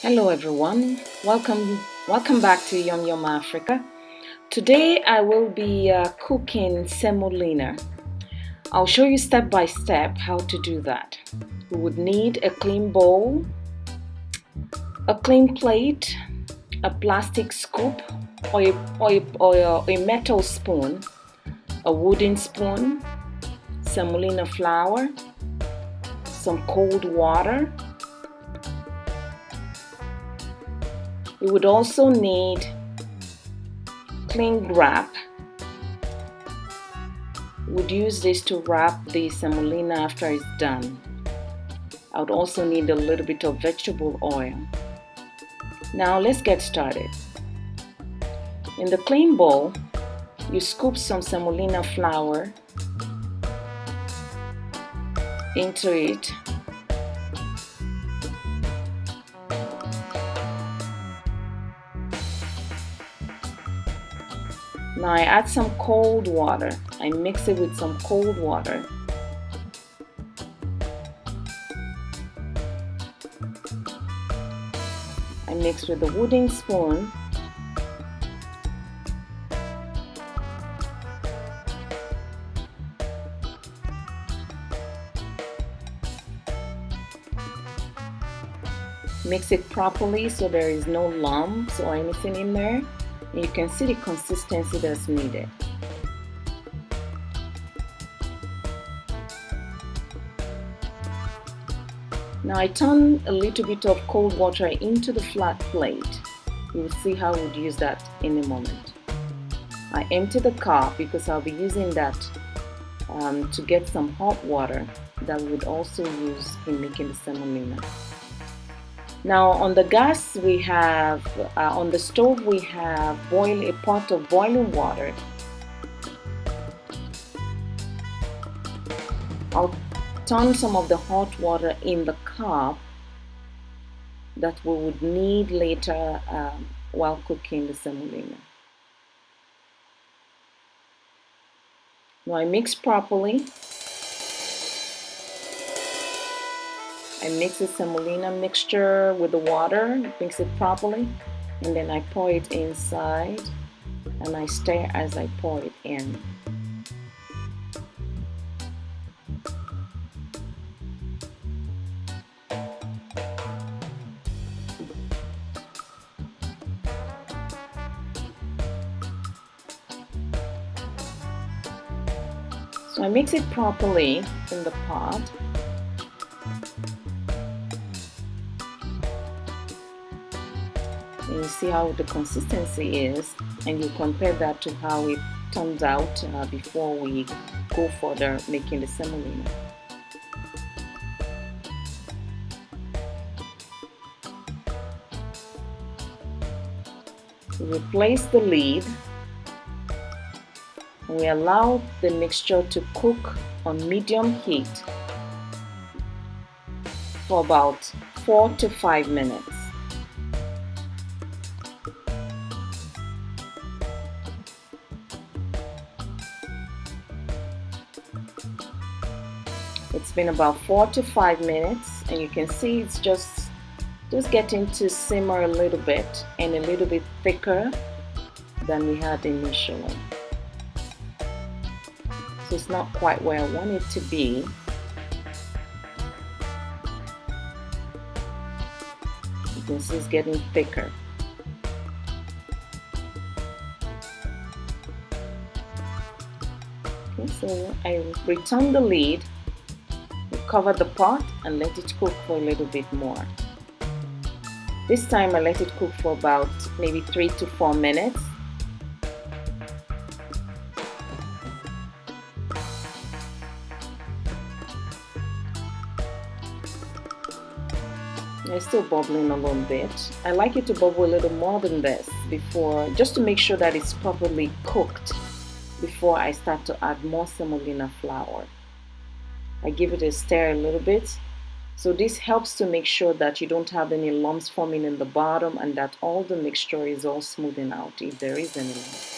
Hello everyone, welcome back to Yum Yum Africa. Today I will be cooking semolina. I'll show you step by step how to do that. We would need a clean bowl, a clean plate, a plastic scoop or a metal spoon, a wooden spoon, semolina flour, some cold water. We would also need cling wrap. We'd use this to wrap the semolina after it's done. I would also need a little bit of vegetable oil. Now let's get started. In the clean bowl, you scoop some semolina flour into it. Now I add some cold water. I mix it with some cold water. I mix with the wooden spoon. Mix it properly so there is no lumps or anything in there. And you can see the consistency that's needed. Now I turn a little bit of cold water into the flat plate. You will see how we'll use that in a moment. I empty the cup because I'll be using that to get some hot water that we would also use in making the semolina. Now on the gas we have, on the stove we have a pot of boiling water. I'll turn some of the hot water in the cup that we would need later while cooking the semolina. Now I mix properly. I mix the semolina mixture with the water, mix it properly, and then I pour it inside and I stir as I pour it in. So I mix it properly in the pot. And you see how the consistency is, and you compare that to how it turns out before we go further making the semolina. We replace the lid. We allow the mixture to cook on medium heat for about 4 to 5 minutes. It's been about 4 to 5 minutes, and you can see it's just getting to simmer a little bit and a little bit thicker than we had initially. So it's not quite where I want it to be. You can see it's getting thicker. Okay, so I return the lid, cover the pot and let it cook for a little bit more. This time I let it cook for about maybe 3 to 4 minutes. It's still bubbling a little bit. I like it to bubble a little more than this before, just to make sure that it's properly cooked before I start to add more semolina flour. I give it a stir a little bit. So this helps to make sure that you don't have any lumps forming in the bottom and that all the mixture is all smoothing out if there is any lumps.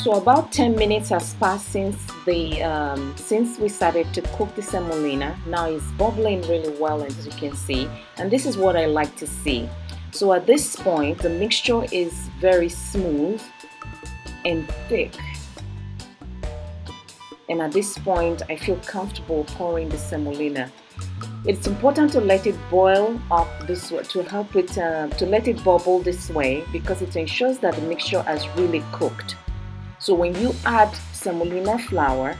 So about 10 minutes has passed since we started to cook the semolina. Now it's bubbling really well, as you can see, and this is what I like to see. So at this point, the mixture is very smooth and thick. And at this point, I feel comfortable pouring the semolina. It's important to let it boil up this way, to help it, to let it bubble this way, because it ensures that the mixture has really cooked. So when you add semolina flour,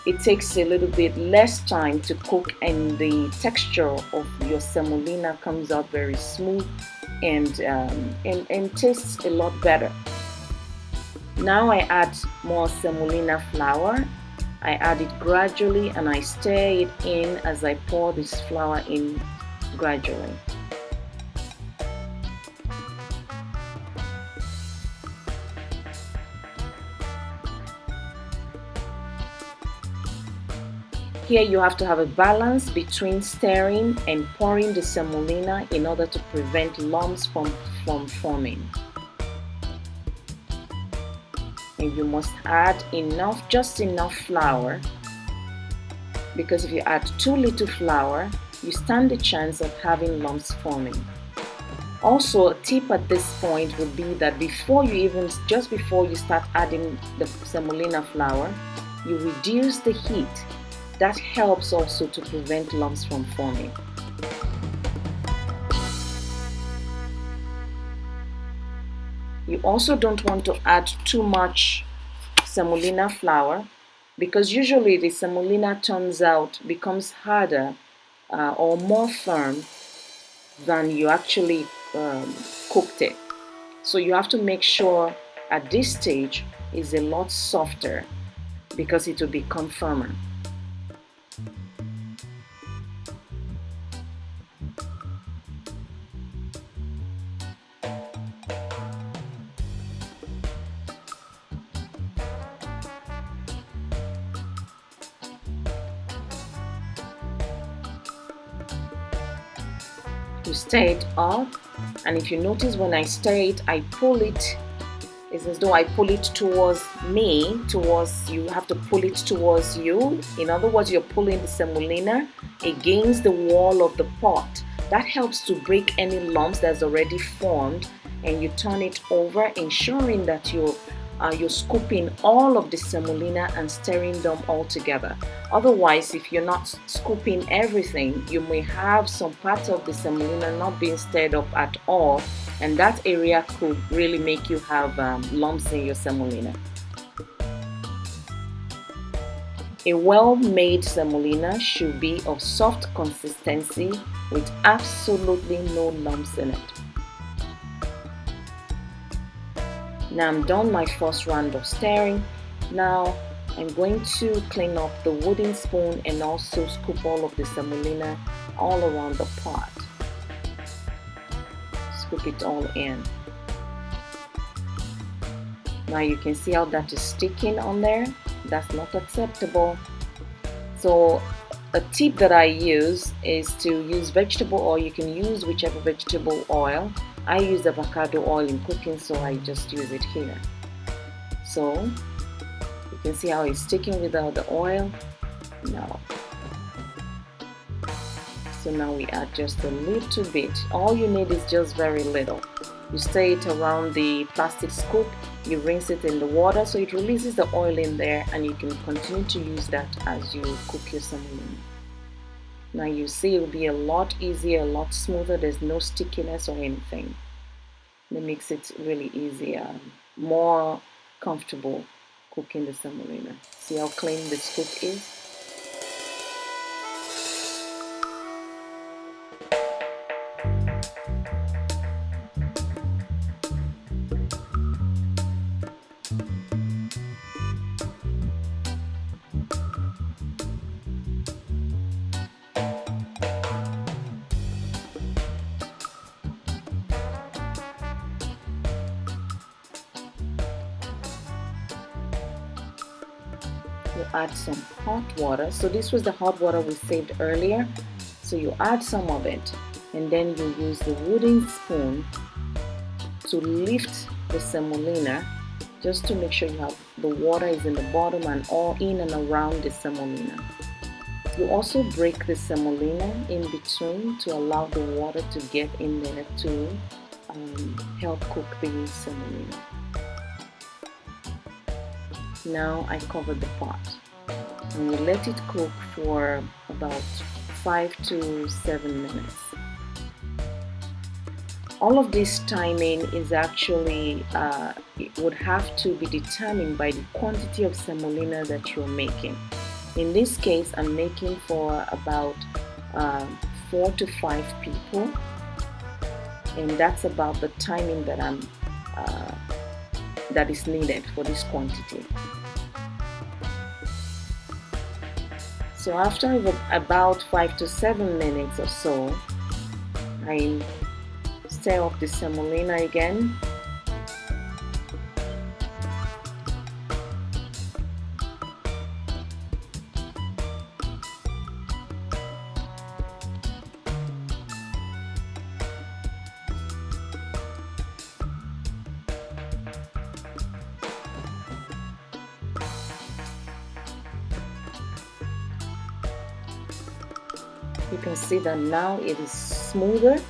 it takes a little bit less time to cook, and the texture of your semolina comes out very smooth and tastes a lot better. Now I add more semolina flour. I add it gradually and I stir it in as I pour this flour in gradually. Here you have to have a balance between stirring and pouring the semolina in order to prevent lumps from forming. And you must add just enough flour, because if you add too little flour, you stand the chance of having lumps forming. Also, a tip at this point would be that just before you start adding the semolina flour, you reduce the heat. That helps also to prevent lumps from forming. You also don't want to add too much semolina flour, because usually the semolina becomes harder or more firm than you actually cooked it. So you have to make sure at this stage it's a lot softer, because it will become firmer. You stir it up, and if you notice when I stir it, I pull it. It's as though I pull it towards me, you have to pull it towards you. In other words, you're pulling the semolina against the wall of the pot. That helps to break any lumps that's already formed, and you turn it over, ensuring that you're scooping all of the semolina and stirring them all together. Otherwise, if you're not scooping everything, you may have some parts of the semolina not being stirred up at all, and that area could really make you have lumps in your semolina. A well-made semolina should be of soft consistency with absolutely no lumps in it. Now I'm done my first round of stirring. Now I'm going to clean up the wooden spoon and also scoop all of the semolina all around the pot. Scoop it all in. Now you can see how that is sticking on there. That's not acceptable. So a tip that I use is to use vegetable oil. You can use whichever vegetable oil. I use avocado oil in cooking, so I just use it here. So you can see how it's sticking without the oil. Now, so now we add just a little bit. All you need is just very little. You stir it around the plastic scoop. You rinse it in the water so it releases the oil in there, and you can continue to use that as you cook your semolina. Now you see it will be a lot easier, a lot smoother. There's no stickiness or anything. That makes it really easier, more comfortable cooking the semolina. See how clean the scoop is? You add some hot water. So this was the hot water we saved earlier. So you add some of it, and then you use the wooden spoon to lift the semolina just to make sure you have the water is in the bottom and all in and around the semolina. You also break the semolina in between to allow the water to get in there to help cook the semolina. Now I cover the pot and we let it cook for about 5 to 7 minutes. All of this timing is actually, it would have to be determined by the quantity of semolina that you're making. In this case, I'm making for about 4 to 5 people, and that's about the timing that that is needed for this quantity. So after about 5 to 7 minutes or so, I stir up the semolina again. You can see that now it is smoother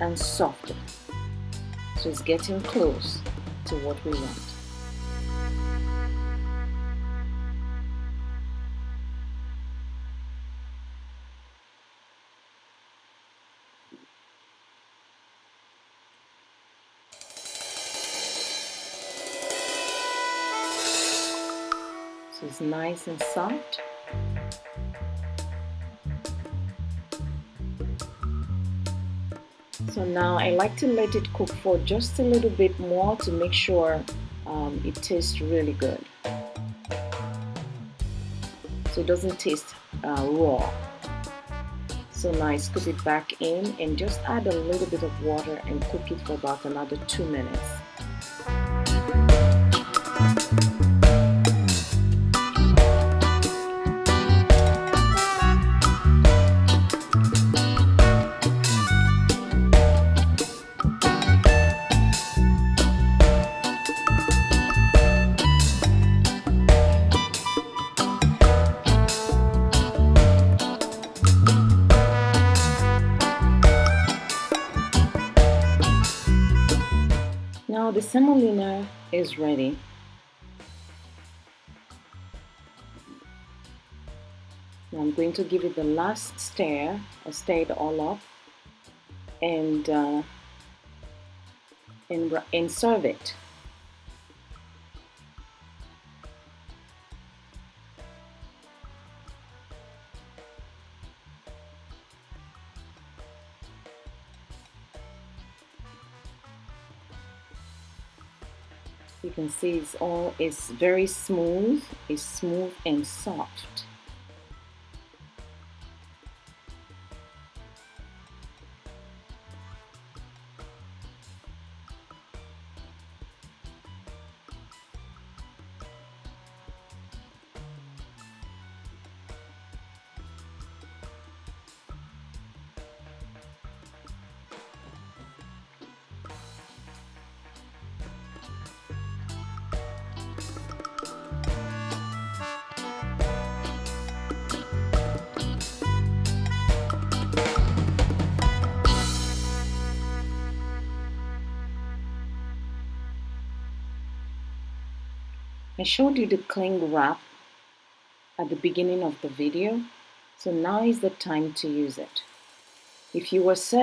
and softer. So it's getting close to what we want. So it's nice and soft. So now I like to let it cook for just a little bit more to make sure it tastes really good. So it doesn't taste raw. So now I scoop it back in and just add a little bit of water and cook it for about another 2 minutes. Now the semolina is ready. Now I'm going to give it the last stir. I stir it all up and serve it. You can see it's very smooth. It's smooth and soft. I showed you the cling wrap at the beginning of the video, so now is the time to use it. If you were if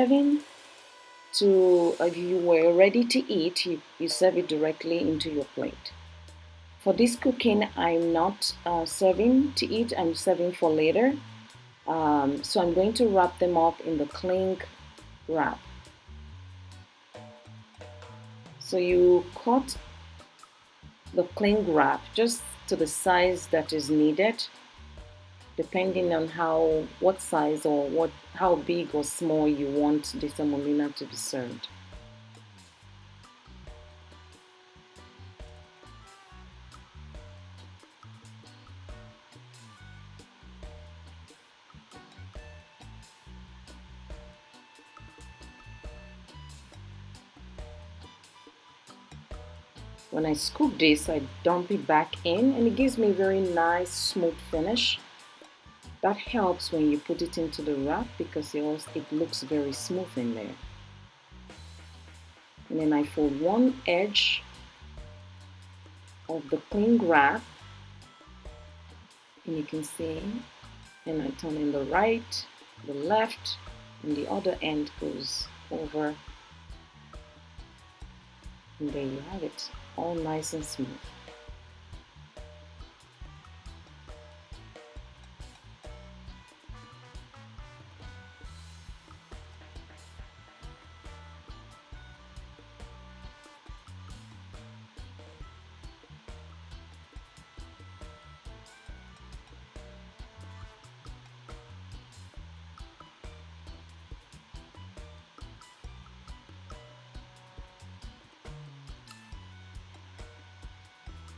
you were ready to eat, you serve it directly into your plate. For this cooking, I'm not serving to eat, I'm serving for later. So I'm going to wrap them up in the cling wrap. So you cut the cling wrap just to the size that is needed, depending on what size or how big or small you want the semolina to be served. When I scoop this, I dump it back in and it gives me a very nice smooth finish. That helps when you put it into the wrap because it looks very smooth in there. And then I fold one edge of the cling wrap, and you can see, and I turn in the right, the left, and the other end goes over, and there you have it, all nice and smooth.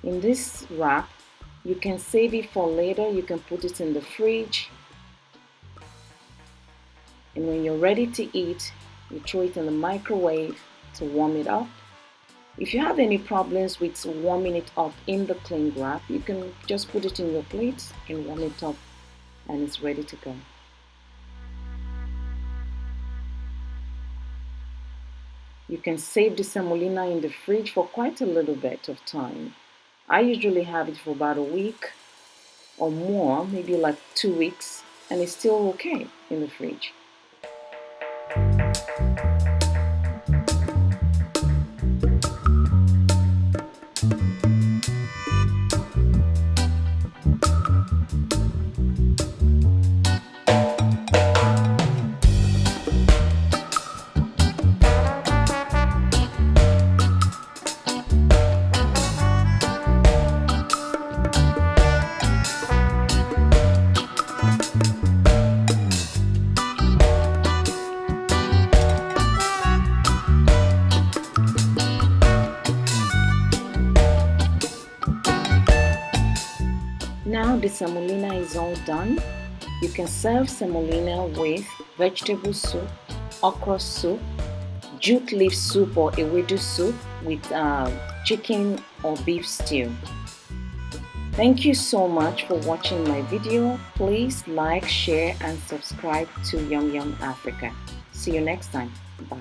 In this wrap, you can save it for later. You can put it in the fridge, and when you're ready to eat, you throw it in the microwave to warm it up. If you have any problems with warming it up in the cling wrap, you can just put it in your plate and warm it up, and it's ready to go. You can save the semolina in the fridge for quite a little bit of time. I usually have it for about a week or more, maybe like 2 weeks, and it's still okay in the fridge. Now the semolina is all done. You can serve semolina with vegetable soup, okra soup, jute leaf soup or Ewedu soup with chicken or beef stew. Thank you so much for watching my video. Please like, share and subscribe to Yum Yum Africa. See you next time. Bye.